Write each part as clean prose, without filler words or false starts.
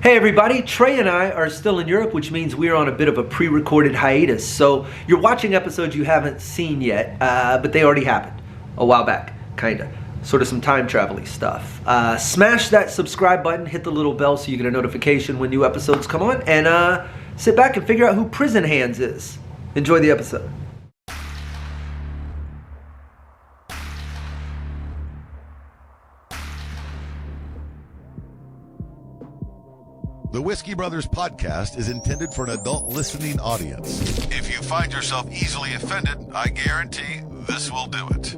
Hey everybody, Trey and I are still in Europe, which means we're on a bit of a pre-recorded hiatus. So you're watching episodes you haven't seen yet, but they already happened a while back, kinda. Sort of some time travel-y stuff. Smash that subscribe button, hit the little bell so you get a notification when new episodes come on, and sit back and figure out who Prison Hands is. Enjoy the episode. The Whiskey Brothers podcast is intended for an adult listening audience. If you find yourself easily offended, I guarantee this will do it.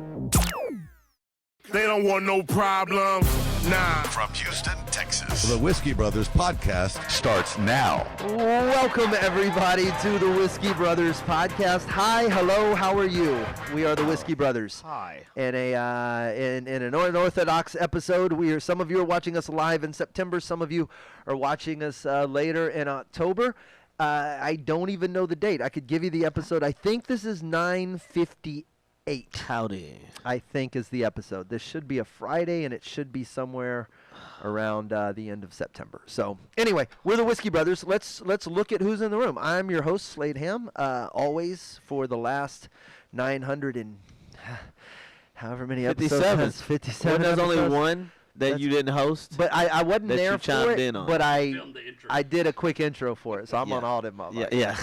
They don't want no problems, nah. From Houston, Texas, the Whiskey Brothers podcast starts now. Welcome, everybody, to the Whiskey Brothers podcast. Hi, hello, how are you? We are the Whiskey Brothers. Hi. In an unorthodox episode, some of you are watching us live in September. Some of you are watching us later in October. I don't even know the date. I could give you the episode. I think this is 9:58. Howdy. I think is the episode. This should be a Friday, and it should be somewhere around the end of September. So anyway, we're the Whiskey Brothers. Let's look at who's in the room. I'm your host, Slade Ham, always for the last 900 and however many episodes. 57. When there's only episodes. one that you didn't host. But I wasn't that there you for chimed it, in on. but I did a quick intro for it, so I'm Yeah. on all them. Yeah.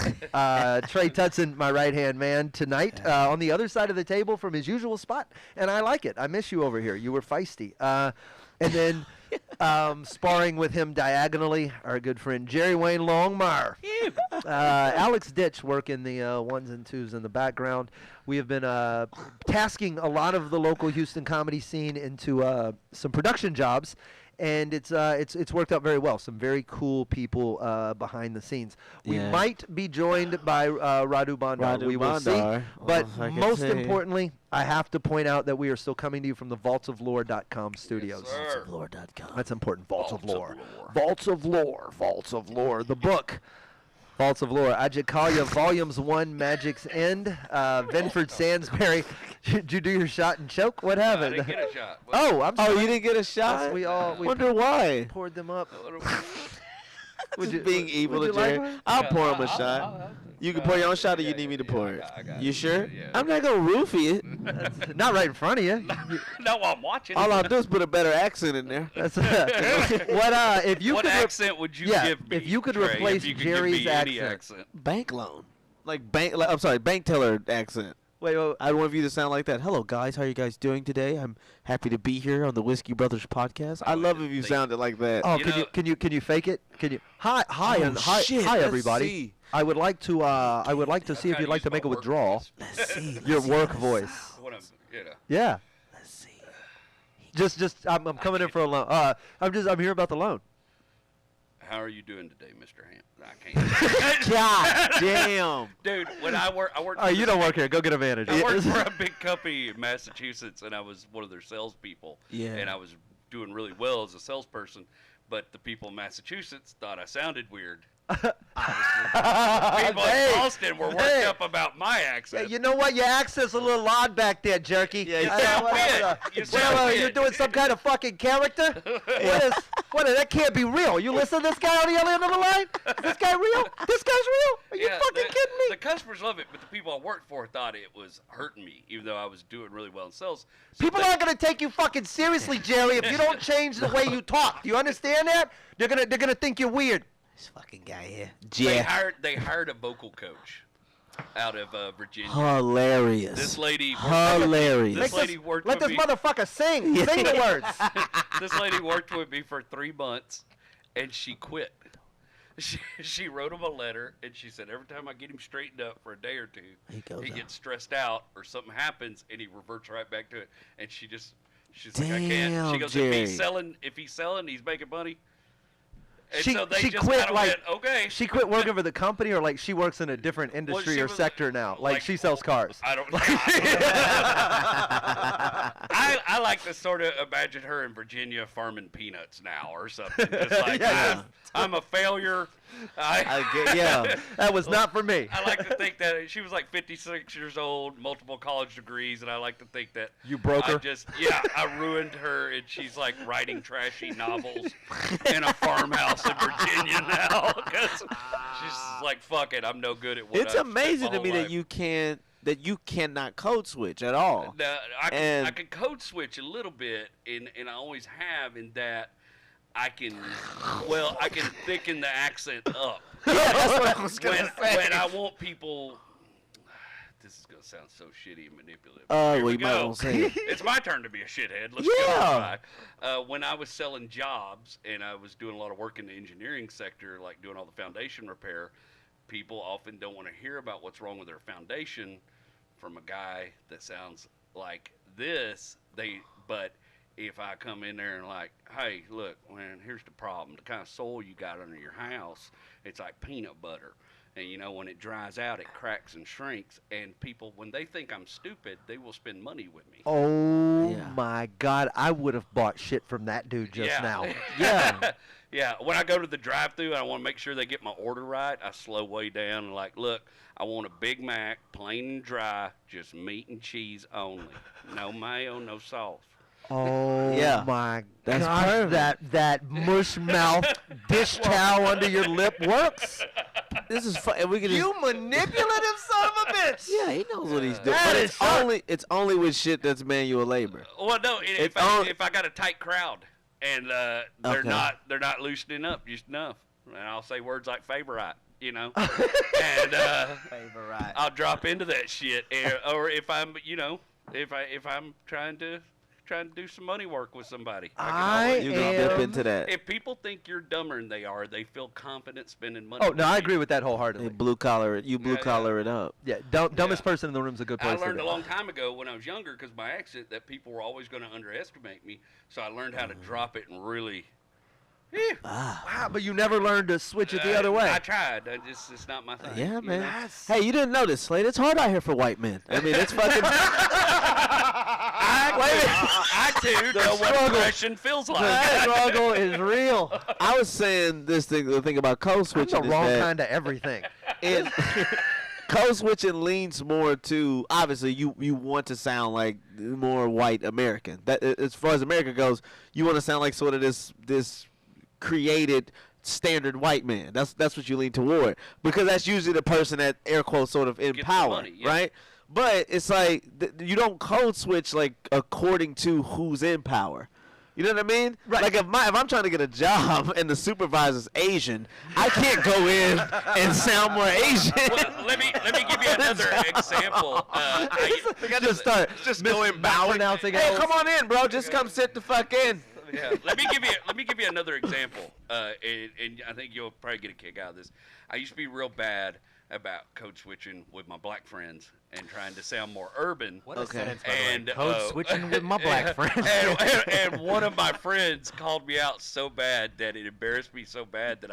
Trey Tutson, my right-hand man tonight, on the other side of the table from his usual spot, and I like it. I miss you over here. You were feisty. And then sparring with him diagonally, our good friend Jerry Wayne Longmire. Alex Ditch working the ones and twos in the background. We have been tasking a lot of the local Houston comedy scene into some production jobs, and it's worked out very well. Some very cool people behind the scenes. We Yeah. might be joined by Radu Bondar. Radu We will see. Bondar. But Well, I can most say. importantly, I have to point out that we are still coming to you from the vaultsoflore.com studios. Lore.com. That's important. Vaults of Lore. Vaults of Lore. Vaults of Lore. The book. Vaults of Lore. Ajakalia, Volumes 1, Magic's End. Venford Sansbury. Did you do your shot and choke? What I happened? didn't get a shot. Oh, I'm Oh, sorry. you didn't get a shot? We Wonder why. poured them up. Just being evil would to you like Jerry. one? I'll pour him a shot. You can pour your own shot, or you need me to pour it. You sure? I'm not gonna roofie it. Not right in front of you. No, I'm watching. All I'll do is put a better accent in there. That's what if you what could accent would you yeah, give me? if you could Trey, replace if you could Jerry's give me any accent. Bank loan. I'm sorry, bank teller accent. wait, I'd want you to sound like that. Hello, guys. How are you guys doing today? I'm happy to be here on the Whiskey Brothers podcast. I love if you sounded like that. oh, You can you fake it? Can you? Hi, hi, shit, hi, let's everybody. see. I would like to see if you'd like to make a withdrawal. Let's see. Your let's see, work let's voice. see. What I'm, Yeah. Let's see. I'm coming in for a loan. I'm here about the loan. How are you doing today, Mr. Ham? I can't. God damn. Dude, when I worked. Oh, you don't work here. Go get a manager. I worked for a big company in Massachusetts, and I was one of their salespeople. Yeah. And I was doing really well as a salesperson, but the people in Massachusetts thought I sounded weird. People Hey, in Boston were worked hey. up about my Yeah, accent. you know what? Your accent's a little odd back there, jerky. Yeah, you sound what- weird. what- You what- sound You're weird. doing some kind of fucking character? That can't be real. You listen to this guy on the other end of the line? Is this guy real? This guy's real? Are you fucking kidding me? The customers love it, but the people I worked for thought it was hurting me, even though I was doing really well in sales. So People aren't gonna take you fucking seriously, Jerry, if you don't change the way you talk. Do you understand that? They're gonna think you're weird. This fucking guy here. They hired a vocal coach out of Virginia. Hilarious. This lady worked Hilarious. This lady worked Let with this me. motherfucker sing. Sing the words. This lady worked with me for 3 months, and she quit. She wrote him a letter, and she said every time I get him straightened up for a day or two, he gets stressed out or something happens, and he reverts right back to it. And she's like, I can't. Damn, She goes, Jerry. if he's selling, he's making money. And She so they she just quit kinda like went, okay. she quit working for the company, or like she works in a different industry she or was- sector now. Like she sells cars. I don't know. I like to sort of imagine her in Virginia farming peanuts now or something. Just like, Yeah. I'm a failure. Yeah. That was not for me. I like to think that she was like 56 years old, multiple college degrees, and I like to think that You broke her? I ruined her, and she's like writing trashy novels in a farmhouse in Virginia. like, fuck it, I'm no good at what It's I've spent my amazing to whole me life. that you cannot code switch at all. Now, I And- can code switch a little bit, and I always have in that I can thicken the accent up. Yeah, that's what I was when, gonna say. when I want people, this is gonna sound so shitty and manipulative. Oh, Here well, we you might go. wanna say it. It's my turn to be a shithead. Let's Yeah. go. When I was selling jobs and I was doing a lot of work in the engineering sector, like doing all the foundation repair, people often don't want to hear about what's wrong with their foundation from a guy that sounds like this. But if I come in there and like, hey, look, man, here's the problem. The kind of soil you got under your house, it's like peanut butter. And, you know, when it dries out, it cracks and shrinks. And people, when they think I'm stupid, they will spend money with me. Oh Yeah. my God! I would have bought shit from that dude just Yeah. now. Yeah. Yeah, when I go to the drive-thru, I want to make sure they get my order right. I slow way down and like, look, I want a Big Mac, plain and dry, just meat and cheese only. No mayo, no sauce. Oh Yeah. my That's gosh! perfect. That mush mouth dish towel under your lip works. This is fun. We can just, You manipulative son of a bitch! yeah, he knows what he's doing. That But is it's sharp. only with shit that's manual labor. Well, no, It's on- if I got a tight crowd and they're Okay. not loosening up just enough, and I'll say words like favorite, you know, and Favorite. I'll drop into that shit, or if I'm, you know, if I'm trying to do some money work with somebody, I can always- You can dip into that. If people think you're dumber than they are, they feel confident spending money. Oh with no, I you. agree with that They wholeheartedly. blue collar it. You blue Yeah, collar it up. Yeah, dumbest person in the room is a good I place. learned to a be. long time ago when I was younger, because my accent, that people were always going to underestimate me. So I learned how to drop it and really. Wow, but you never learned to switch it the other way. I tried. It's not my thing. Yeah, you man. know? Hey, you didn't notice, Slade? It's hard out here for white men. I mean, it's fucking. I too know what depression feels like. The struggle is real. I was saying the thing about code I'm switching the is wrong that kind of everything. it, code switching leans more to, obviously you want to sound like more white American. That as far as America goes, you want to sound like sort of this created standard white man. That's what you lean toward, because that's usually the person that air quotes sort of in the power, money, yeah. right? But it's like you don't code switch like according to who's in power. You know what I mean? Right. Like if I'm trying to get a job and the supervisor's Asian, I can't go in and sound more Asian. Well, let me give you another example. Just going pronouncing Hey, it. come on in, bro. Just come sit the fuck in. Yeah. Let me give you another example, and I think you'll probably get a kick out of this. I used to be real bad about code switching with my black friends and trying to sound more urban. What a Okay. sentence, by the way. And Code switching with my black friends. and one of my friends called me out so bad that it embarrassed me so bad that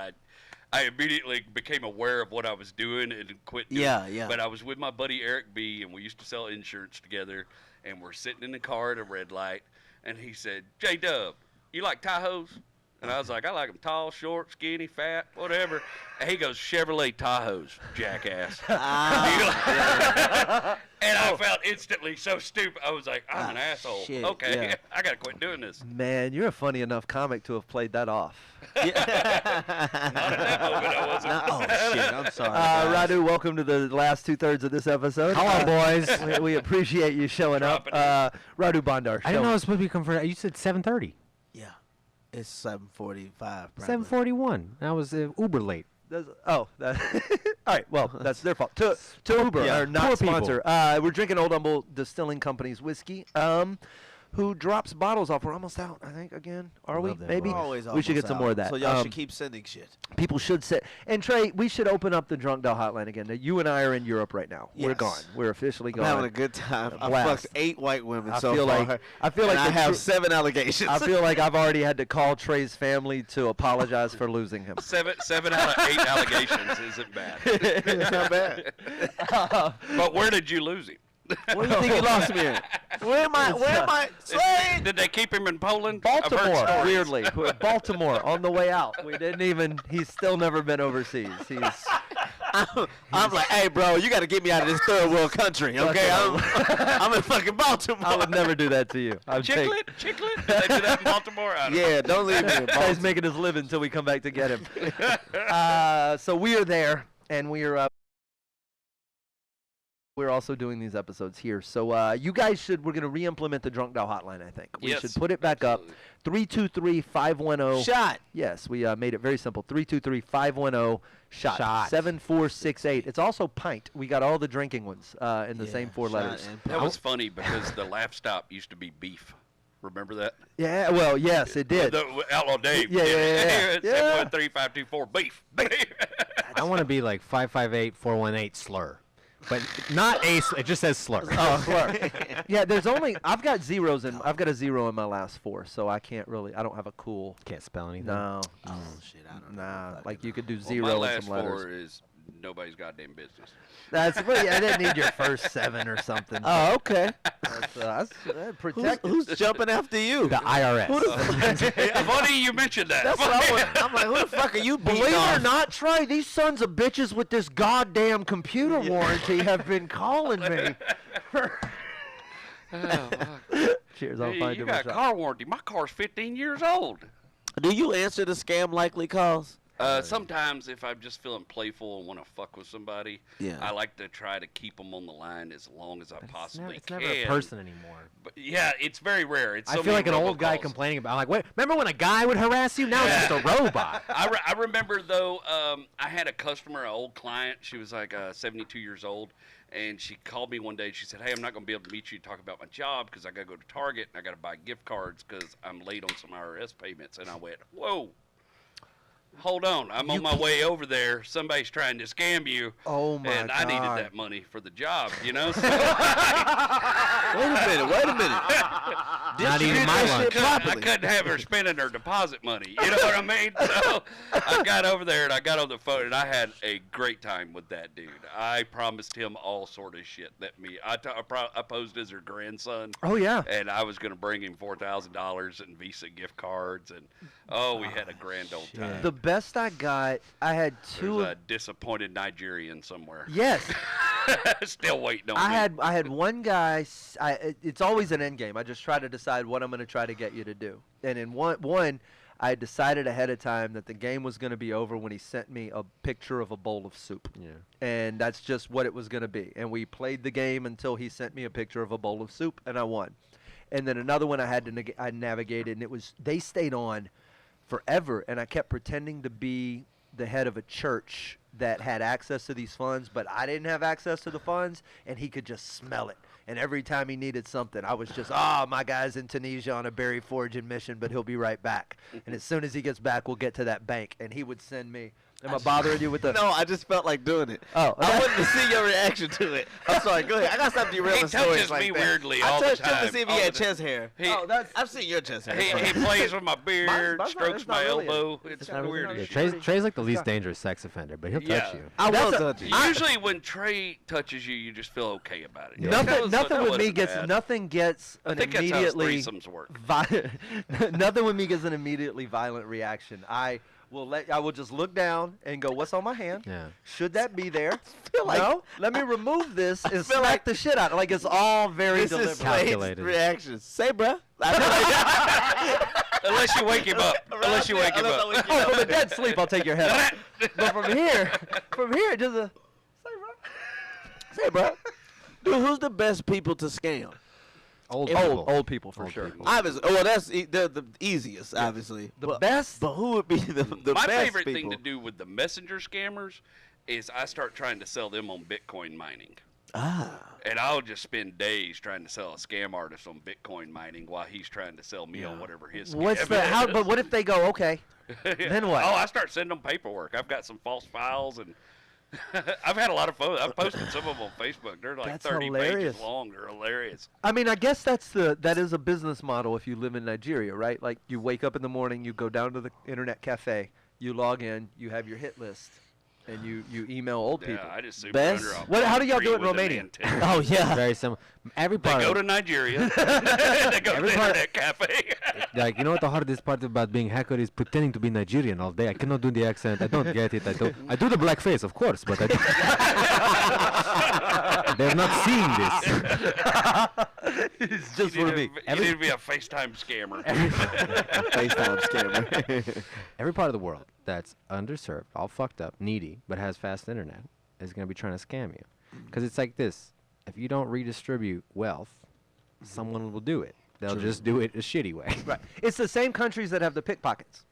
I immediately became aware of what I was doing and quit doing Yeah, it. yeah. But I was with my buddy Eric B, and we used to sell insurance together, and we're sitting in the car at a red light, and he said, J-Dub, you like Tahoes? And I was like, I like them tall, short, skinny, fat, whatever. And he goes, Chevrolet Tahoes, jackass. And I felt instantly so stupid. I was like, I'm an asshole. shit, Okay, yeah. I got to quit doing this. Man, you're a funny enough comic to have played that off. Not in that moment, I wasn't. Oh shit! I'm sorry. guys. Radu, welcome to the last 2/3 of this episode. Hello, boys. We appreciate you showing up. Dropping Radu Bondar. I didn't know it was supposed to be confirmed. You said 7:30. Yeah, it's 7:45. 7:41. I was Uber late. All right. Well, that's their fault. To Uber, Yeah, our not poor people. sponsor. We're drinking Old Humble Distilling Company's whiskey. Who drops bottles off? We're almost out, I think. Again, are we? Love that Maybe. We're always We should get almost some out. more of that. So y'all should keep sending shit. People should sit. And Trey, we should open up the Drunk Doll Hotline again. Now, you and I are in Europe right now. We're Yes. gone. We're officially I'm gone. having a good time. I blast. fucked 8 white women I so feel far. like- I feel and like I the have tru- 7 allegations. I feel like I've already had to call Trey's family to apologize for losing him. Seven out of 8 allegations isn't bad. it's not bad. But where did you lose him? Where do you think you lost me at? Where am I? Slade! Did they keep him in Poland? I've heard Baltimore, stories. weirdly. Baltimore on the way out. We didn't even. He's still never been overseas. He's. I'm like, hey, bro, you got to get me out of this third world country, okay? I'm in fucking Baltimore. I would never do that to you. I'd take- Chiclet? Did they do that in Baltimore? I don't know. Yeah, don't leave me in He's Baltimore. making his living until we come back to get him. So we are there. and we're also doing these episodes here. So you guys we're going to re-implement the Drunk Dial hotline, I think. We Yes, should put it back absolutely. up. 323-510. Shot. Yes, we made it very simple. 323-510 shot. Shot. 7468. It's also pint. We got all the drinking ones in the same four shot letters. and That was funny because the laugh stop used to be beef. Remember that? Yeah, well, yes, it did. The Outlaw Dave. Yeah, yeah, yeah. 713-524 beef. I want to be like 558-418 slur. But not a, it just says slur. Oh, slur. Yeah, I've got zeros I've got a zero in my last four, so I don't have a cool. Can't spell anything. No. Oh shit! I don't know. Nah, like you could do Well, zero my and last some letters. four is nobody's goddamn business. I didn't need your first seven or something. Oh, okay. That's protected. Who's jumping after you? The IRS. Funny you mentioned that. That's what I'm like, who the fuck are you beating Believe it off? or not, Trey, these sons of bitches with this goddamn computer warranty have been calling me. Cheers, I'll Hey, find you him a got shot. car warranty. My car's 15 years old. Do you answer the scam likely calls? Sometimes if I'm just feeling playful and want to fuck with somebody, Yeah. I like to try to keep them on the line as long as I possibly It's can. never a person anymore. But yeah, it's very rare. It's I so feel like an many old guy robocalls. complaining about. I'm like, wait, remember when a guy would harass you? Now it's just a robot. I remember though, I had a customer, an old client. She was like 72 years old, and she called me one day. She said, "Hey, I'm not going to be able to meet you to talk about my job because I got to go to Target and I got to buy gift cards because I'm late on some IRS payments." And I went, "Whoa. Hold on, I'm on my way over there. Somebody's trying to scam you." Oh, my And I needed God. that money for the job, you know? So Wait a minute. Not even my lunch. I couldn't have her spending her deposit money. You know what I mean? So I got over there and I got on the phone and I had a great time with that dude. I promised him all sort of shit I posed as her grandson. Oh, yeah. And I was going to bring him $4,000 in Visa gift cards, and we had a grand old time. The best I got, I had two. There's a disappointed Nigerian somewhere. Yes. Still waiting on me. I had one guy. It's always an end game. I just try to decide what I'm going to try to get you to do. And in one, I had decided ahead of time that the game was going to be over when he sent me a picture of a bowl of soup. Yeah. And that's just what it was going to be. And we played the game until he sent me a picture of a bowl of soup, and I won. And then another one I had to I navigated, and they stayed on forever, and I kept pretending to be the head of a church that had access to these funds, but I didn't have access to the funds, and he could just smell it. And every time he needed something, I was just, my guy's in Tunisia on a berry foraging mission, but he'll be right back. And as soon as he gets back, we'll get to that bank. And he would send me, am I bothering you with the... No, I just felt like doing it. Oh, I wanted to see your reaction to it. I'm sorry, go ahead. I got to stop derailing He stories touches like me that. weirdly I all the touched him time. to see if he all had the- chest hair. I've seen your chest hair. He plays with my beard, Mine's not- strokes it's not my really elbow. It's not- weird it's as not- shit. Trey's like the least dangerous sex offender, but he'll touch you. I will That's touch you. Usually when Trey touches you, you just feel okay about it. Nothing with me gets an I think that's how immediately threesomes work. nothing with me gets an immediately violent reaction. I will just look down and go, what's on my hand? Yeah. Should that be there? like- No. Let me remove this and feel smack like the shit out. Like it's all very This is deliberate. Slade's Calculated. reaction. Say, bruh. Unless you wake him up. Unless you wake him up. Oh, from a dead sleep, I'll take your head off. But from here, just a Say, bruh. Dude, who's the best people to scam? Old old people for Old sure. people. Obviously, well, that's the easiest, obviously. The best. But who would be the My best favorite people? thing to do with the messenger scammers is I start trying to sell them on Bitcoin mining. And I'll just spend days trying to sell a scam artist on Bitcoin mining while he's trying to sell me on whatever his scam What's the how? is. But what if they go okay? Then what? Oh, I start sending them paperwork. I've got some false files, and I've had a lot of photos. I've posted some of them on Facebook. They're like That's 30 hilarious. pages long. They're hilarious. I mean, I guess that is a business model if you live in Nigeria, right? Like you wake up in the morning, you go down to the internet cafe, you log in, you have your hit list, and you email old Yeah, people. I just super Best? under a How do y'all tree do it in with an Romania? antenna. Oh, yeah. Very similar. Every They part. go of- to Nigeria. They go to the internet cafe. Like, you know what the hardest part about being hacker is pretending to be Nigerian all day. I cannot do the accent. I don't get it. I do the black face, of course, but I they're not seeing this. It's just You for need me. to- you need to be a FaceTime scammer. FaceTime scammer. Every part of the world that's underserved, all fucked up, needy, but has fast internet is going to be trying to scam you. Because it's like this. If you don't redistribute wealth, someone will do it. They'll just do it a shitty way. Right. It's the same countries that have the pickpockets.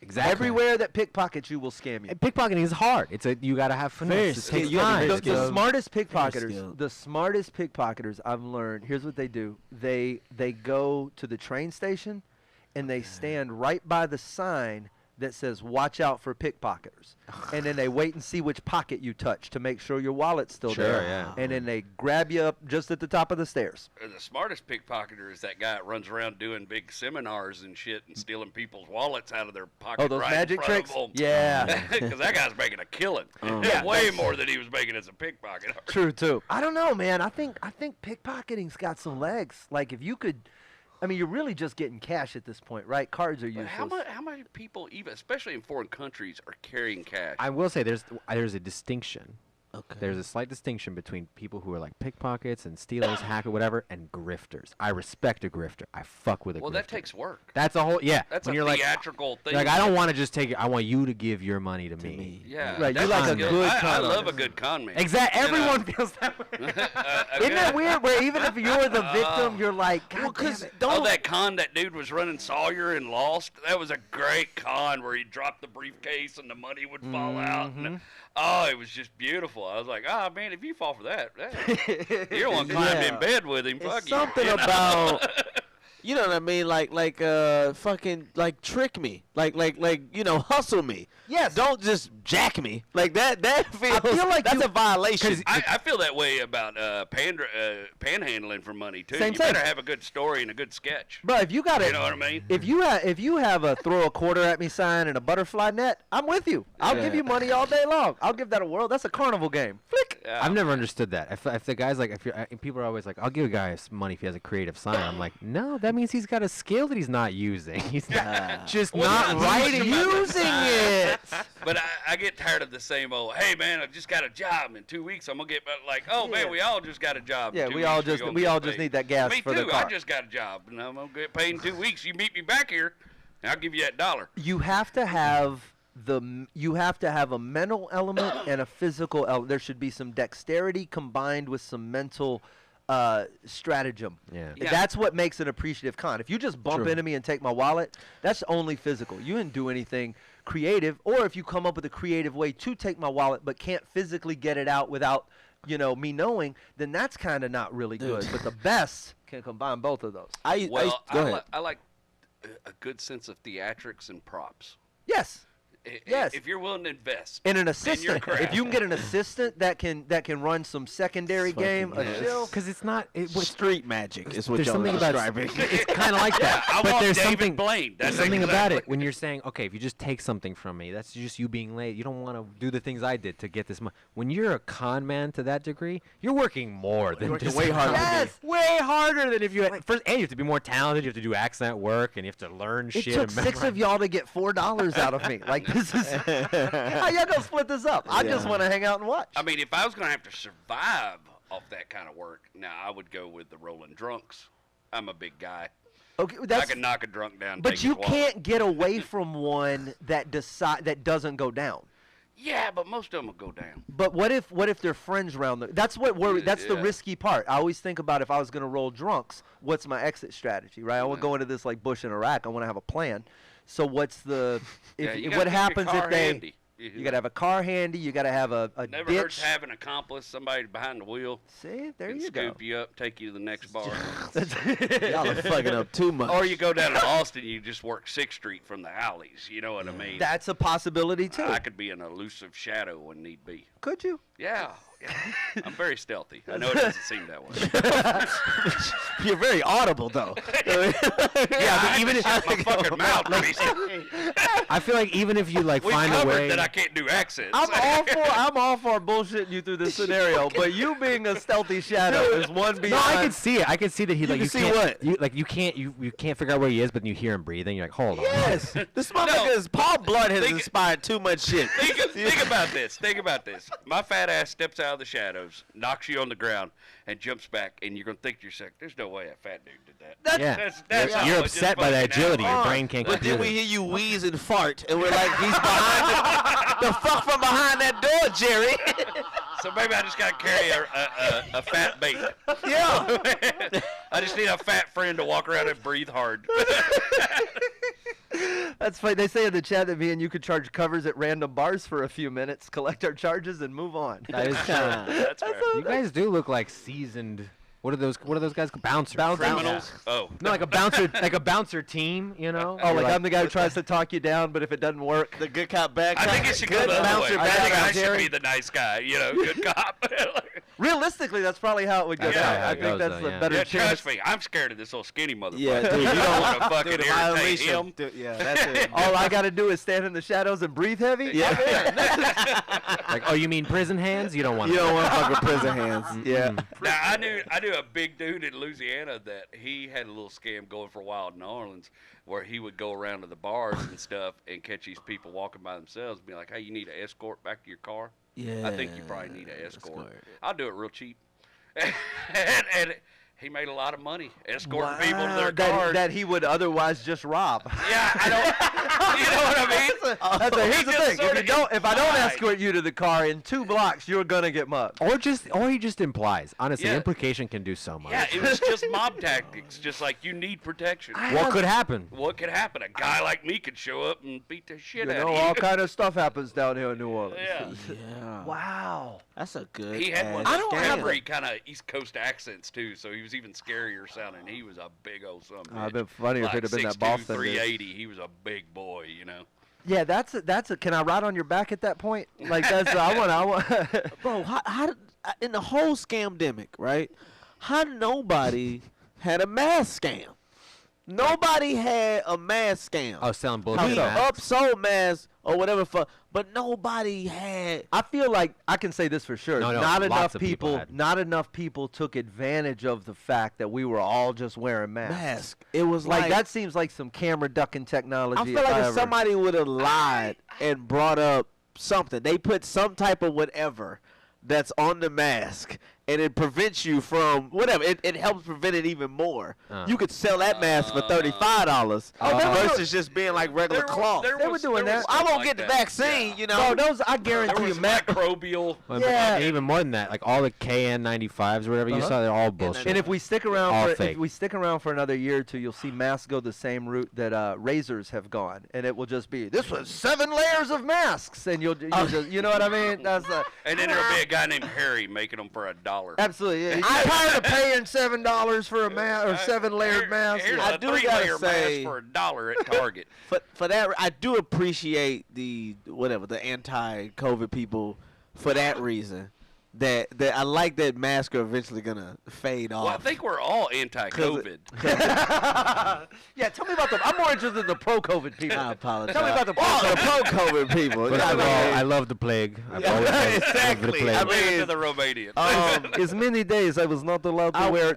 Exactly. Everywhere that pickpockets you will scam you. And pickpocketing is hard. You got to have finesse. It takes time. The smartest pickpocketers I've learned, here's what they do. They go to the train station and they stand right by the sign that says watch out for pickpocketers. And then they wait and see which pocket you touch to make sure your wallet's still there. Yeah. And then they grab you up just at the top of the stairs. The smartest pickpocketer is that guy that runs around doing big seminars and shit and stealing people's wallets out of their pocket. Oh, those right magic in front tricks? of them. Yeah. Because that guy's making a killing. Yeah, Way more than he was making as a pickpocketer. True, too. I don't know, man. I think pickpocketing's got some legs. Like, if you could... I mean, you're really just getting cash at this point, right? Cards are useless. How many people, even especially in foreign countries, are carrying cash? I will say there's a distinction. Okay. There's a slight distinction between people who are like pickpockets and stealers, hacker, whatever, and grifters. I respect a grifter. I fuck with a grifter. Well, that takes work. That's a whole That's when a you're theatrical thing. Like I don't want to just take it. I want you to give your money to me. Yeah, Right, you that's like a good. good I con love a artist. good con man. Exactly. You know? Everyone feels that way. Isn't that weird? Where even if you're the victim, you're like, God damn it. Oh, that con that dude was running Sawyer and lost. That was a great con where he dropped the briefcase and the money would fall out. And, it was just beautiful. I was like, oh man, if you fall for that, you don't want to climb in bed with him. Fuck It's something you. about, you know what I mean? Like, fucking, like, trick me. Like, hustle me. Yes. Don't just jack me. Like, that feels, feel like that's a violation. I feel that way about panhandling for money too. Same You thing. better have a good story and a good sketch. Bro, if you got it, You know what I mean? if you have a throw a quarter at me sign and a butterfly net, I'm with you. I'll give you money all day long. I'll give that a whirl. That's a carnival game. Flick. Yeah. I've never understood that. If the guy's like, people are always like, I'll give a guy money if he has a creative sign. I'm like, no, that means he's got a skill that he's not using. He's just Well, not not so much writing, about the using sign. it. But I get tired of the same old, hey man, I just got a job. In 2 weeks I'm gonna get like, oh man, we all just got a job. In Yeah, 2 we weeks, all we just gonna we get all just paid. need that gas Me for too. the car. I just got a job, and I'm gonna get paid in 2 weeks. You meet me back here, and I'll give you that $1. You have to have a mental element and a physical element. There should be some dexterity combined with some mental stratagem. Yeah. Yeah. That's what makes an appreciative con. If you just bump into me and take my wallet, that's only physical. You didn't do anything creative. Or if you come up with a creative way to take my wallet but can't physically get it out without, me knowing, then that's kind of not really good. But the best can combine both of those. Go ahead. I like a good sense of theatrics and props. Yes. Yes. If you're willing to invest. And an in your assistant. craft. If you can get an assistant that can run some secondary game, a shill. Because it's not. Street magic is what There's y'all something are about describing. it's kind of like that. I but want there's David something. Blaine. There's That's something about exactly- it when you're saying, okay, if you just take something from me, that's just you being late. You don't want to do the things I did to get this money. When you're a con man to that degree, you're working more than working just way harder than me. Yes. way harder than if you had first. And you have to be more talented. You have to do accent work, and you have to learn It shit. took and 6 memorize. of y'all to get $4 out of me. Like, this is how y'all gonna split this up? I just want to hang out and watch. I mean, if I was going to have to survive off that kind of work, now I would go with the rolling drunks. I'm a big guy. Okay, I that's. can knock a drunk down. But take you his wallet. can't get away from one that doesn't go down. Yeah, but most of them will go down. But what if their friends around them? That's what worry. That's the Yeah. risky part. I always think about if I was gonna roll drunks, what's my exit strategy, right? I want to go into this like Bush in Iraq. I want to have a plan. So what's the Yeah, you gotta what keep your happens car if they? handy. You gotta have a car handy. You gotta have a Never ditch. hurts to have an accomplice, somebody behind the wheel. See, there Can you go. scoop you up, take you to the next bar. Y'all are fucking up too much. Or you go down to Austin, you just work 6th Street from the alleys. You know what I mean? That's a possibility too. I could be an elusive shadow when need be. Could you? Yeah. I'm very stealthy. I know it doesn't seem that way. You're very audible, though. Yeah, but even if my fucking mouth, I feel like even if you like we find a covered way. that I can't do accents. I'm all for bullshitting you through this scenario, but you being a stealthy shadow is one beyond. No, I can see it. I can see that he like can you see can't, what? you can't figure out where he is, but you hear him breathing. You're like, hold on. Yes. This motherfucker is Paul Blood has Think- inspired too much shit. Think about this. Think about this. My fat ass steps out of the shadows, knocks you on the ground, and jumps back, and you're gonna think to yourself, "There's no way that fat dude did that." That's how You're it just upset by that fucking agility. Your happened. brain can't But compute then we it. hear you wheeze and fart, and we're like, he's behind the fuck from behind that door, Jerry. So maybe I just gotta carry a fat bait. Yeah. I just need a fat friend to walk around and breathe hard. That's funny. They say in the chat that me and you could charge covers at random bars for a few minutes, collect our charges, and move on. That is true. That's fair. You guys do look like seasoned. What are those guys called? Bouncers. Criminals? Oh. No, like a bouncer team. You know. Oh, You're like I'm the guy who tries to talk you down, but if it doesn't work, The good cop, bad I cop. think it should go Good the other way. bouncer, I bad think cop, I should Jerry. be the nice guy, good cop. realistically, that's probably how it would go That's down. probably how I it think goes, that's though, the yeah. better Yeah, chance. trust me, I'm scared of this little skinny motherfucker. Yeah, dude, you I don't want to Dude, fucking if irritate I unleash him. him, dude, yeah, that's it. All I got to do is stand in the shadows and breathe heavy. Yeah. Like, oh, you mean prison hands? You don't want. You don't want fucking prison hands. Yeah. Now I knew a big dude in Louisiana that he had a little scam going for a while in New Orleans, where he would go around to the bars and stuff and catch these people walking by themselves and be like, "Hey, you need an escort back to your car?" Yeah. I think you probably need an escort. I'll do it real cheap. and he made a lot of money escorting people to their cars. that he would otherwise just rob. Yeah, I don't. You know what I mean? Here's He the just thing: sorta if I don't implied. escort you to the car in 2 blocks, you're gonna get mugged. Or he just implies. Honestly, Yeah. implication can do so much. Yeah, it was just mob tactics. Just like you need protection. What could happen? What could happen? A guy like me could show up and beat the shit out of you. all kind of stuff happens down here in New Orleans. Yeah. Yeah. Wow. That's a good. He had one ass of those scam. every kind of East Coast accents too, so he was even scarier sounding. He was a big old son. of a I'd bitch. been funny if like it had been that 6'2", Boston dude. 380. He was a big boy, you know. Yeah, that's a. Can I ride on your back at that point? Like that's I want. Bro, how did, in the whole scamdemic, right? How nobody had a mask scam? Nobody had a mask scam. Oh, selling We bullshit masks. upsold masks or whatever, but nobody had. I feel like I can say this for sure. No, not lots enough of people had. not enough people took advantage of the fact that we were all just wearing masks. Mask. It was Like, like, that seems like some camera ducking technology. I feel like if ever- somebody would have lied and brought up something, they put some type of whatever that's on the mask, and it prevents you from whatever. It helps prevent it even more. You could sell that mask for $35 versus just being like regular cloth. There They were was- doing there was that. I stuff won't like get the that. vaccine, Yeah. you know. Bro, those I There guarantee you, was Matt. microbial. Well, Yeah. and even more than that, like all the KN95s or whatever you saw, they're all bullshit. And if we stick around All for fake. if we stick around for another year or two, you'll see masks go the same route that razors have gone, and it will just be this was 7 layers of masks, and you'll just, you know what I mean? That's And then there'll be a guy named Harry making them for $1. absolutely. Yeah. I'm tired of paying $7 for a mask or 7-layered mask. Here's I a do gotta 3-layer say- mask for $1 at Target. For that, I do appreciate the anti-COVID people for that reason. That I like that masks are eventually gonna fade off. Well, I think we're all anti-COVID. Yeah, tell me about the. I'm more interested in the pro-COVID people. I apologize. Tell me about the Oh, the pro-COVID people. First I of mean, all, I love the plague. I've Yeah, always loved exactly. the plague. I Leave it mean, to the Romanian. As many days I was not allowed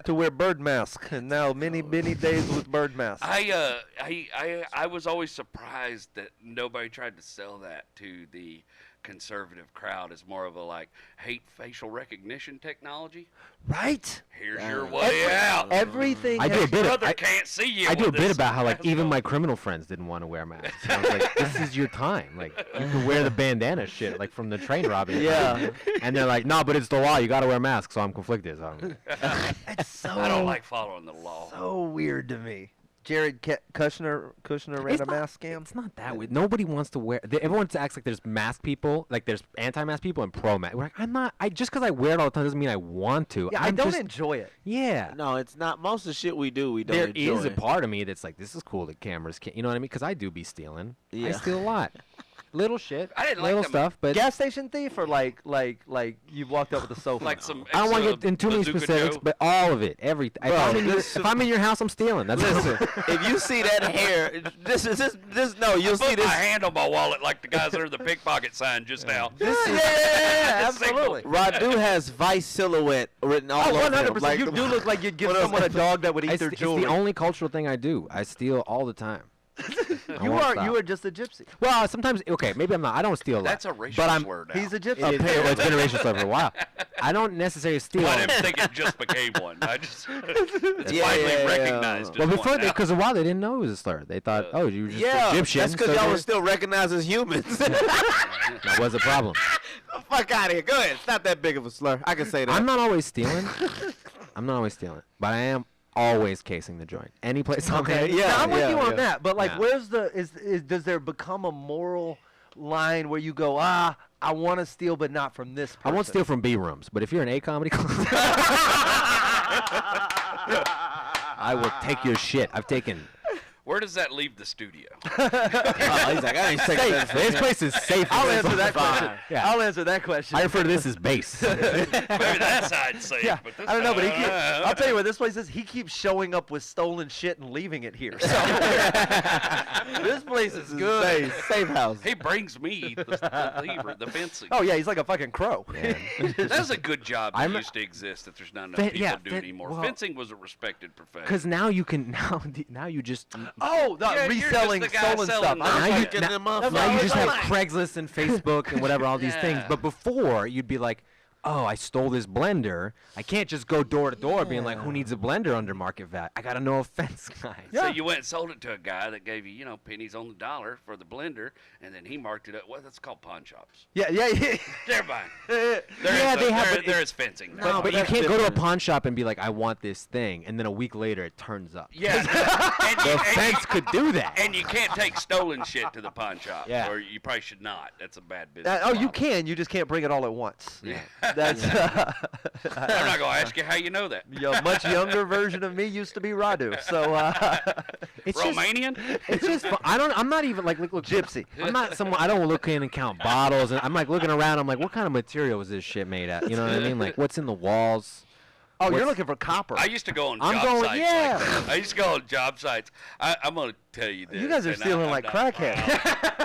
to wear bird mask, and now many days with bird mask. I was always surprised that nobody tried to sell that to the conservative crowd as more of a like hate facial recognition technology. Right? Here's your way out. Everything. I do a has- bit. Brother I, can't see you. I do a with bit this about how like mask even on. my criminal friends didn't want to wear masks. And I was like, this is your time. Like you can wear the bandana shit like from the train robbing. Yeah. And they're like, no, but it's the law. You got to wear masks. So I'm conflicted. So It's so. I don't like following the law. So weird to me. Jared Kushner ran a mask scam. It's not that weird. Nobody wants to wear. Everyone acts like there's mask people, like there's anti-mask people and pro-mask. We're like, I'm not. Just because I wear it all the time doesn't mean I want to. Yeah, I I'm don't just, enjoy it. Yeah. no, it's not. Most of the shit we do, we don't There enjoy. is a part of me that's like, this is cool that cameras can't. You know what I mean? Because I do be stealing. I Yeah. steal a lot. Little shit. I didn't like little them- stuff, but Gas station thief or like you walked up with a sofa. Like some. I don't want to get into too many Bazooka specifics, Joe. but all of it, everything. If, Bro, I'm in your house, I'm stealing. That's Listen, it. if you see that hair, you'll see Put this. my hand on my wallet like the guys under the pickpocket sign just now. yeah, absolutely. Radu has Vice silhouette written all Oh, over him. 100%. Like You the- do look like you'd give What else? someone a dog that would eat their It's jewelry. the only cultural thing I do. I steal all the time. You are just a gypsy. Well, sometimes maybe I'm not. I don't steal a lot. That's a racial but I'm. slur now. He's a gypsy. It's been a racial slur for a while. I don't necessarily steal. I didn't think it just became one. I just it's Yeah, finally yeah, recognized. Well, as before one now. because a while they didn't know it was a slur. They thought, oh, you were just Egyptian. That's because so y'all they're- was still recognized as humans. That was a problem. Fuck out of here. Go ahead. It's not that big of a slur. I can say that. I'm not always stealing. But I am always casing the joint. Any place I'm Okay, in. yeah. Now, I'm with you on that, but like, Yeah. where's the does there become a moral line where you go, I want to steal, but not from this person? I won't steal from B rooms, but if you're in A comedy club, I will take your shit. I've taken. Where does that leave the studio? He's like, I ain't taking that. This place is safe. I'll answer that question. Yeah. I'll answer that question. I refer to this as base. Maybe that side's safe. Yeah, But this I don't know, but side, I'll tell you what this place is. He keeps showing up with stolen shit and leaving it here. So this place is good. Safe house. He brings me the lever, the fencing. Oh yeah, he's like a fucking crow. That's a good job that I'm- used to exist that there's not enough Fen- people yeah, do fen- anymore. well- Fencing was a respected profession. Because now you can now you just Oh, the Yeah, you're just reselling the guy stolen selling stuff. them. I now was you, like, Getting them off. now you I just was have Craigslist and Facebook and whatever all these things. Yeah. But before you'd be like, oh, I stole this blender. I can't just go door to door being like, who needs a blender under market value? I gotta know a fence guy. So you went and sold it to a guy that gave you, pennies on the dollar for the blender, and then he marked it up. Well, that's called pawn shops. yeah. They're fine. Yeah, they have, but there is fencing. now. No, but you that's can't go to a different. pawn shop and be like, I want this thing, and then a week later it turns up. Yeah, and The you, fence could do that. and you can't take stolen shit to the pawn shop. Yeah. Or you probably should not. That's a bad business. Oh, you model. can. You just can't bring it all at once. Yeah. That's I'm not gonna ask you how you know that. a much younger version of me used to be Radu. So It's just, Romanian? it's just fun. I'm not even like look Gypsy. I'm not someone. I don't look in and count bottles. And I'm like looking around. I'm like, what kind of material is this shit made out? You know what I mean? Like, what's in the walls? Oh, you're What's- looking for copper. I used to go on I'm job going- sites yeah. like that. I used to go on job sites. I'm gonna tell you this. You guys are and stealing I'm like not crackheads.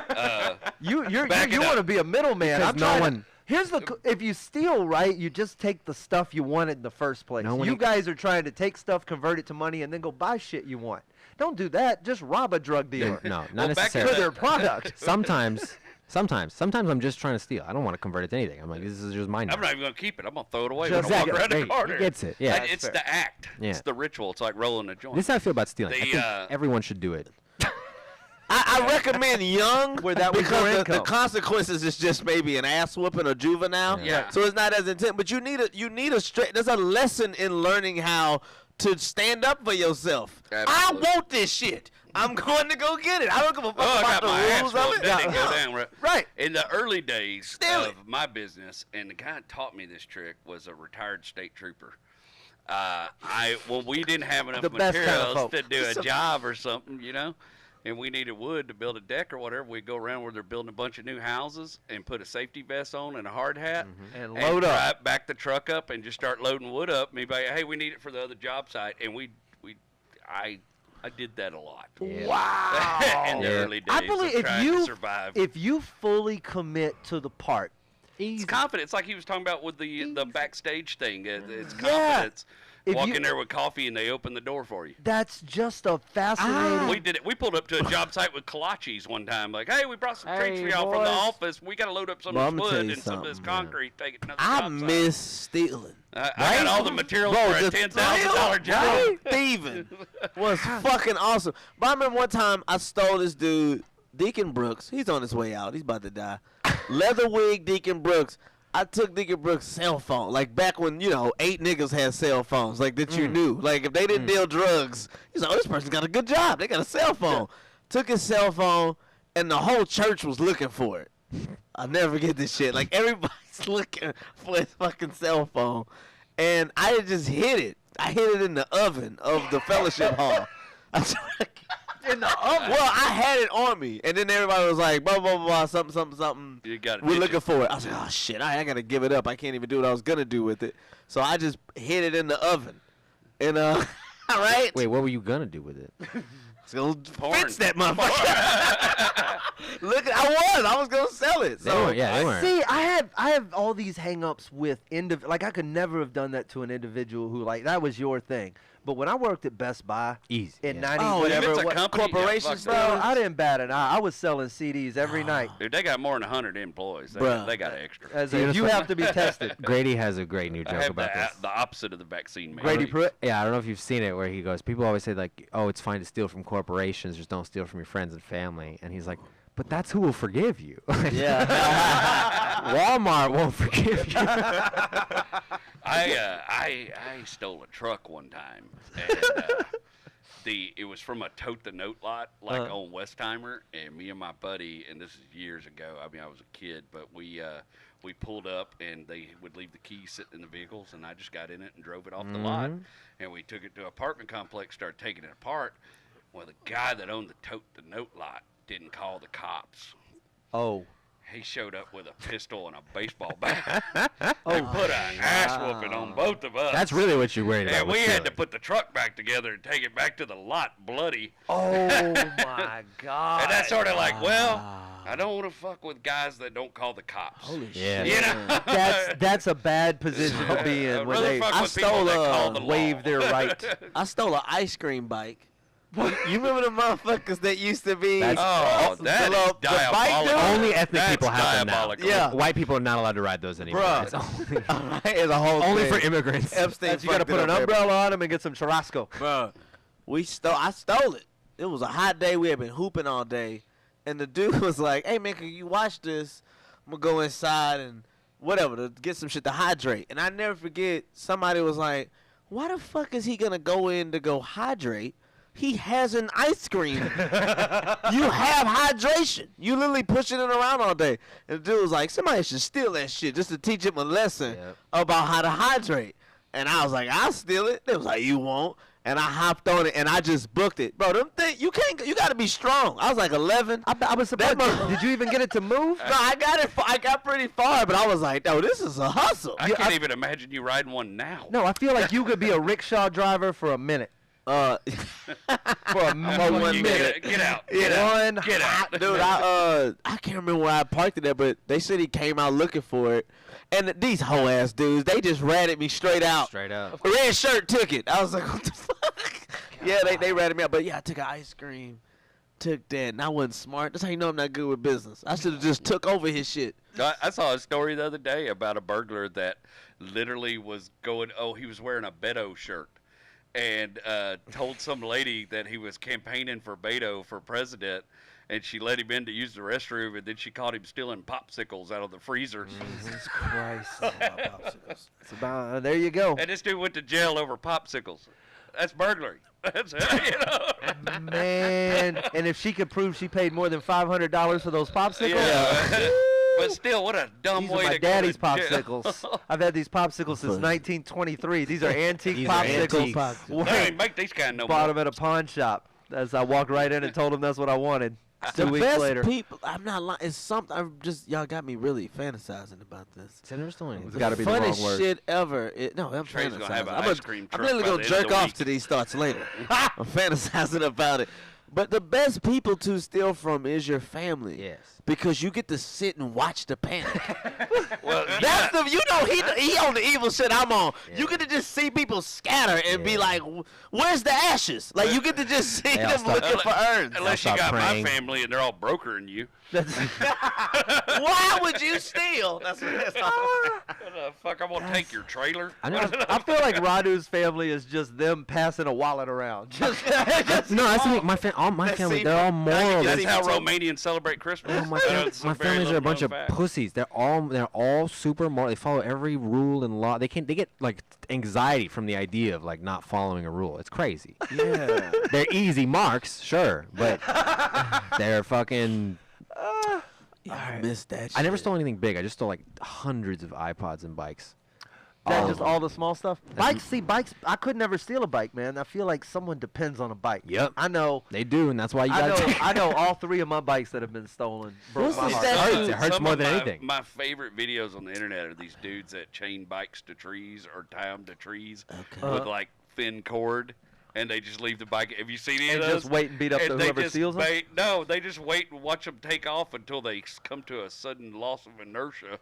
proud. You Back it want to up. be a middleman. Because I'm no trying to- one- Here's if you steal right, you just take the stuff you wanted in the first place. No one You e- guys are trying to take stuff, convert it to money, and then go buy shit you want. Don't do that. Just rob a drug dealer. No, not Well, back to For necessarily. their product. Sometimes I'm just trying to steal. I don't want to convert it to anything. I'm like, this is just mine. I'm now. not even gonna keep it. I'm gonna throw it away Just when I walk exactly. around There the you- corner. he gets it, yeah. It's That's the act. Yeah. It's the ritual. It's like rolling a joint. This is how I feel about stealing. I The, think uh, everyone should do it. I recommend young Where that was your because the income. consequences is just maybe an ass whooping or juvenile. Yeah. So it's not as intense. But you need a straight. There's a lesson in learning how to stand up for yourself. Absolutely. I want this shit. I'm going to go get it. I don't give a fuck Oh, I about got my the ass rules of whooped. it. That didn't go down right. Right. In the early days Steal of it. my business, and the guy that taught me this trick was a retired state trooper. When we didn't have enough The best kind of materials folk. to do a job or something, and we needed wood to build a deck or whatever, we'd go around where they're building a bunch of new houses and put a safety vest on and a hard hat And load up. drive, back the truck up and just start loading wood up. And anybody, hey, we need it for the other job site, and I did that a lot. Wow. In the early days I believe of if trying to you survive. if you fully commit to the part, It's confidence, like he was talking about with the backstage thing. It's Yeah. confidence. If Walk you- in there with coffee and they open the door for you. that's just a fascinating. We did it. We pulled up to a job site with kolaches one time. Like, hey, we brought some treats for Hey, y'all from the boys. office. We got to load up some Well, of I'ma this tell wood you and some of this something. concrete. Take it to another I job site. miss stealing. I got all the materials Bro, for a the $10,000 job. thieving was fucking awesome. But I remember one time I stole this dude, Deacon Brooks. He's on his way out. He's about to die. Leather wig, Deacon Brooks. I took Deacon Brooks' cell phone, like back when 8 niggas had cell phones, like that you knew. Like if they didn't deal drugs, he's like, oh, this person's got a good job. They got a cell phone. Took his cell phone, and the whole church was looking for it. I'll never get this shit. Like everybody's looking for his fucking cell phone, and I just hid it. I hid it in the oven of the fellowship hall. In the oven? Well, I had it on me, and then everybody was like, blah blah blah, something. You got it. We're looking for it. I was like, oh shit, I gotta give it up. I can't even do what I was gonna do with it. So I just hid it in the oven, and all right. Wait, what were you gonna do with it? It's gonna Porn. fix that motherfucker. Look, I was gonna sell it. They So weren't. Yeah, they weren't. See, I have all these hang-ups with like I could never have done that to an individual who like that was your thing. But when I worked at Best Buy Easy. in yeah. 90 Oh, If whatever, it's a what, company, corporations, yeah, bro, fuck that. I didn't bat an eye. I was selling CDs every night. Dude, they got more than 100 employees. Bruh. They got extra. As Dude, if it's you like- have to be tested. Grady has a great new I joke have about this. the opposite of the vaccine man. Grady Pruitt. Yeah, I don't know if you've seen it where he goes, people always say like, oh, it's fine to steal from corporations, just don't steal from your friends and family. And he's like, but that's who will forgive you. Yeah. Walmart won't forgive you. I stole a truck one time, and it was from a Tote the Note lot, like on Westheimer, and me and my buddy, and this is years ago. I mean, I was a kid, but we pulled up, and they would leave the keys sitting in the vehicles, and I just got in it and drove it off the lot, and we took it to an apartment complex, started taking it apart. Well, the guy that owned the Tote the Note lot didn't call the cops. Oh. He showed up with a pistol and a baseball bat. They put an ass whooping on both of us. That's really what you're worried about. And with we had to stealing. put the truck back together and take it back to the lot bloody. Oh my God. And that's sort of like, well, I don't want to fuck with guys that don't call the cops. Holy Yeah. shit. You know? That's a bad position to be in I'd when rather they fuck with people stole that a call the waive law. their right. I stole an ice cream bike. You remember the motherfuckers that used to be? That's- Oh, that the is bike dude? diabolical. Only ethnic That's people have them now. diabolical. Yeah. White people are not allowed to ride those anymore. Bruh. It's only, It's a whole only thing. for immigrants. Epstein You got to fucked it put an up, umbrella on them and get some Churrasco. Bro, I stole it. It was a hot day. We had been hooping all day. And the dude was like, hey, man, can you watch this? I'm going to go inside and whatever to get some shit to hydrate. And I never forget, somebody was like, why the fuck is he going to go in to go hydrate? He has an ice cream. You have hydration. You literally pushing it around all day. And the dude was like, somebody should steal that shit just to teach him a lesson Yep. about how to hydrate. And I was like, I'll steal it. They was like, you won't. And I hopped on it and I just booked it. Bro, them things, you got to be strong. I was like 11. I was surprised. Did you even get it to move? No, I got pretty far, but I was like, no, this is a hustle. I can't even imagine you riding one now. No, I feel like you could be a rickshaw driver for a minute. For For one You minute. Get out. One Get out. Dude, I can't remember where I parked it at, but they said he came out looking for it. And these hoe ass dudes, they just ratted me straight out. Straight up. A red shirt took it. I was like, what the fuck? Yeah, they ratted me out. But yeah, I took an ice cream, took that, and I wasn't smart. That's how you know I'm not good with business. I should have just took over his shit. I saw a story the other day about a burglar that literally was going, he was wearing a Beto shirt and told some lady that he was campaigning for Beto for president, and she let him in to use the restroom, and then she caught him stealing popsicles out of the freezer. Jesus Christ. It's about, there you go. And this dude went to jail over popsicles. That's burglary. That's, Man. And if she could prove she paid more than $500 for those popsicles, Yeah. But still, what a dumb these way are my to go daddy's to jail. popsicles. I've had these popsicles since 1923. These are antique These are popsicles. antiques. They ain't make these kind no Bought more. them at a pawn shop. As I walked right in and told them that's what I wanted. 2 The weeks best later. people, I'm not lying. It's something. Y'all got me really fantasizing about this. It's interesting. It's gotta be the wrong Funnest word. shit ever. No, I'm Trey's fantasizing. gonna have an I'm ice cream I'm truck literally by gonna the end of jerk the off week. to these thoughts later. I'm fantasizing about it. But the best people to steal from is your family. Yes. Because you get to sit and watch the panic. Well, That's the he on the evil shit I'm on. You get to just see people scatter and be like, "Where's the ashes?" Like you get to just see They all them start- looking for urns. unless you stop got praying. my family and they're all brokering you. Why would you steal? That's what it's Fuck, I'm gonna take your trailer. I know. I feel like Radu's family is just them passing a wallet around. Just, No, that's the thing. All my Let's family, see. they're all Now you moral. get That's to how see- Romanians celebrate Christmas. Oh, my That's a my very families are a bunch of little-known fact. pussies. They're all super moral. They follow every rule and law. They get like anxiety from the idea of like not following a rule. It's crazy. Yeah. They're easy marks, sure, but they're fucking. I missed that shit. I never stole anything big. I just stole like hundreds of iPods and bikes. That's All just of all them. the small stuff. Bikes, see, bikes. I could never steal a bike, man. I feel like someone depends on a bike. Yep. I know. They do, and that's why you I got. know. I know all 3 of my bikes that have been stolen. Broke What's my the heart. stat- It hurts Some more of than my, anything. My favorite videos on the internet are these dudes that chain bikes to trees or tie them to trees with like thin cord, and they just leave the bike. Have you seen any And of those? just wait and beat up And whoever steals them? No, they just wait and watch them take off until they come to a sudden loss of inertia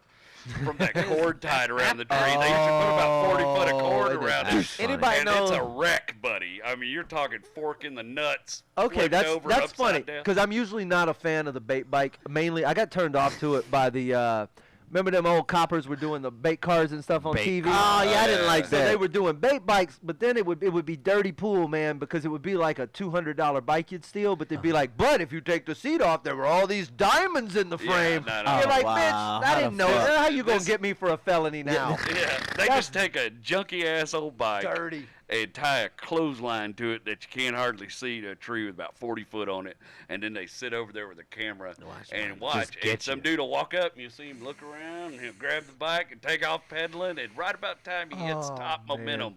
from that cord tied around the tree. They usually put about 40 foot of cord Oh, around that's it. funny. Anybody And know? it's a wreck, buddy. I mean, you're talking fork in the nuts. Okay, flipped over, that's upside funny down. because I'm usually not a fan of the bait bike. Mainly, I got turned off to it by the. Remember them old coppers were doing the bait cars and stuff on Bait TV? Oh yeah, I didn't like So that. they were doing bait bikes, but then it would be dirty pool, man, because it would be like a $200 bike you'd steal, but they'd be like, but if you take the seat off, there were all these diamonds in the Yeah, frame. no, no. You're Oh, like, wow. bitch, I How didn't the know. fuck? How you gonna This- get me for a felony now? Yeah, they just take a junky ass old bike Dirty. and tie a clothesline to it that you can't hardly see to a tree with about 40 foot on it, and then they sit over there with a camera and watch. get And some you. dude will walk up and you'll see him look around and he'll grab the bike and take off pedaling, and right about the time he hits Oh, top man. momentum.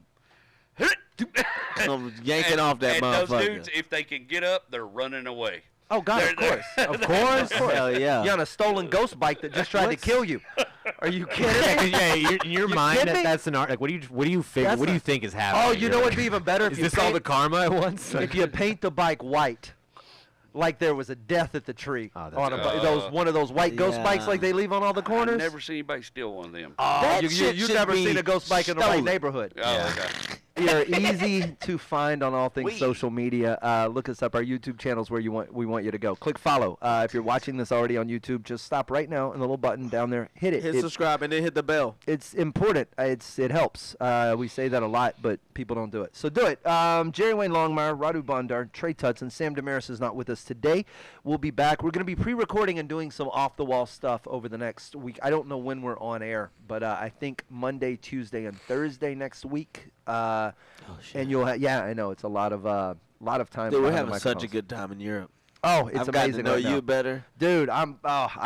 Come yanking off that and motherfucker. those dudes, if they can get up, they're running away. Oh God, of They're- course, of course. Hell yeah. You're on a stolen ghost bike that just tried to kill you. Are you kidding? Yeah, 'cause, yeah, in your mind, kidding me? that's an art. Like, what do you figure? That's What do you not- think is happening? Oh, you You're know like, what'd be even better if Is you this all paint- the karma at once? if you paint the bike white, like there was a death at the tree Oh, that's on a good. those one of those white ghost bikes Yeah. like they leave on all the corners. I've never seen anybody steal one of them. That you shit you've should never be seen a ghost bike in the right stolen. neighborhood. Oh, okay. We are easy to find on all things We- social media. Look us up. Our YouTube channels where we want you to go. Click follow. If you're watching this already on YouTube, just stop right now and the little button down there. Hit it. Hit It- subscribe and then hit the bell. it's important. It helps. We say that a lot, but people don't do it. So do it. Jerry Wayne Longmire, Radu Bondar, Trey Tutson, Sam Damaris is not with us today. We'll be back. We're going to be pre-recording and doing some off-the-wall stuff over the next week. I don't know when we're on air, but I think Monday, Tuesday, and Thursday next week. And you'll yeah, I know it's a lot of time. Dude, we're behind the having such a microphones. good time in Europe. Oh, it's I've gotten amazing. to know right now. you better. Dude, I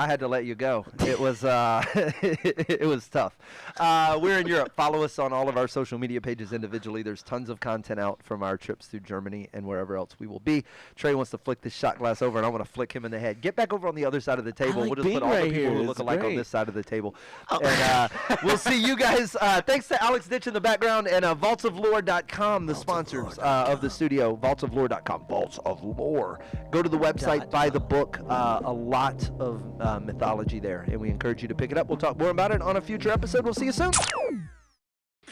had to let you go. It was it was tough. We're in Europe. Follow us on all of our social media pages individually. There's tons of content out from our trips through Germany and wherever else we will be. Trey wants to flick this shot glass over, and I want to flick him in the head. Get back over on the other side of the table. like We'll just being put all the right people here. who look It's alike on great. this side of the table. And we'll see you guys. Thanks to Alex Ditch in the background and vaultsoflore.com, the sponsors of the studio. Vaultsoflore.com. Vaults of Lore. Go to the website, buy the book. A lot of mythology there, and we encourage you to pick it up. We'll talk more about it on a future episode. We'll see you soon.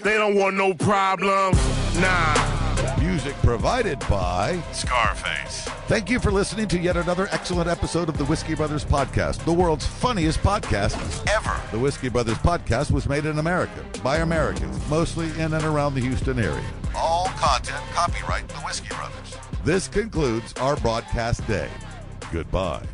They don't want no problem. Nah. Music provided by Scarface. Thank you for listening to yet another excellent episode of the Whiskey Brothers Podcast, the world's funniest podcast ever. The Whiskey Brothers Podcast was made in America by Americans, mostly in and around the Houston area. All content copyright the Whiskey Brothers. This concludes our broadcast day. Goodbye.